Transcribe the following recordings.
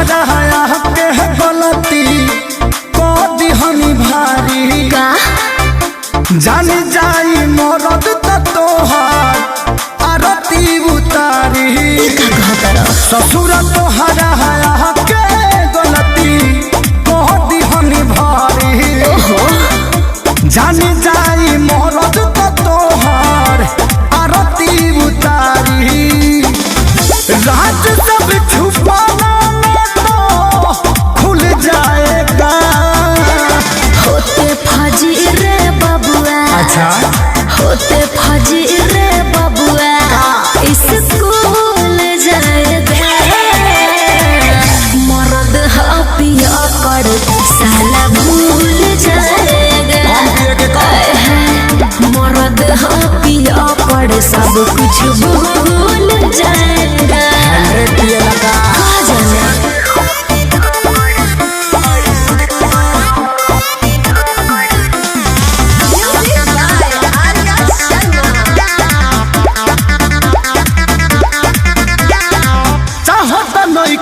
तोहरा के गलती को दिहनी भारी का जान जाई मरद तो तोहार आरती उतारी का कहतर ससुर तोहरा के गलती को दिहनी भारी जान जाई मरद तो तोहार आरती उतारी राज सब छुपाना तो खुल जाएगा होते फजी रे बबुआ अच्छा होते फजी रे बबुआ स्कूल जाएगा मर्द पिया कर साला भूल जाएगा मर्द पिया कर सब कुछ भूल जाएगा कहाँ जाना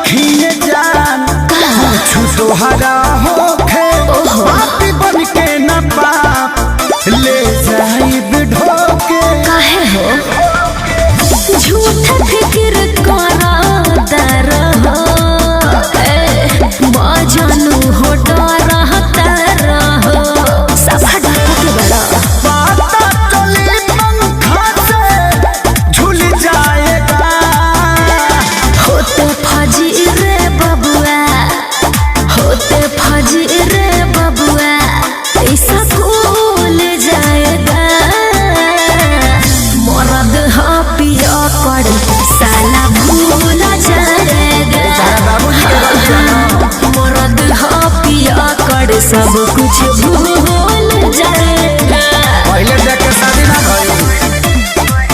खिए जान कुछ तोहरा होखे पापी बन के न पाप ले जाई बिढोके काहे हो झूठ फिक्र करता रहो मजनू हो डरता रहो सफा डाको के बड़ा पाता चली पंखा से झूल जाएगा होते फजी रे बबुआ होते फजी रे बबुआ ऐसा भूल जाएगा मर्द पिया कर साला भूल जाएगा मर्द पिया कर सब कुछ भूल जाएगा पहले देख के शादी ना भई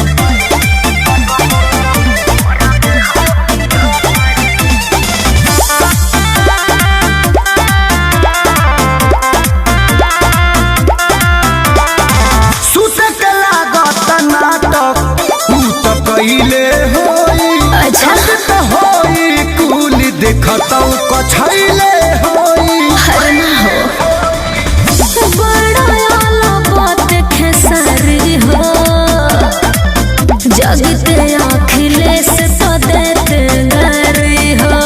कइले होई अच्छा तो होई कुल देखतौ कछैले होई हरना हो बड़ा आला बात खेसारी हो जगते अखिलेश तो देते गरी हो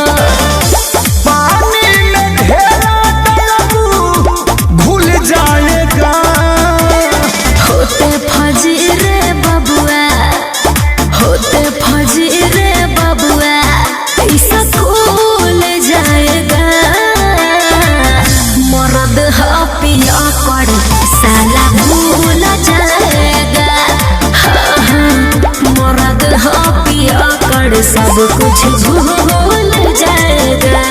पानी में ढेरा डलबू घुल जाएगा होते फजी रे बबुआ होते फजी रे बबुआ ऐसा खुल जाएगा मर्द पिया कर साला भूल जाएगा मर्द पिया कर सब कुछ भूल जाएगा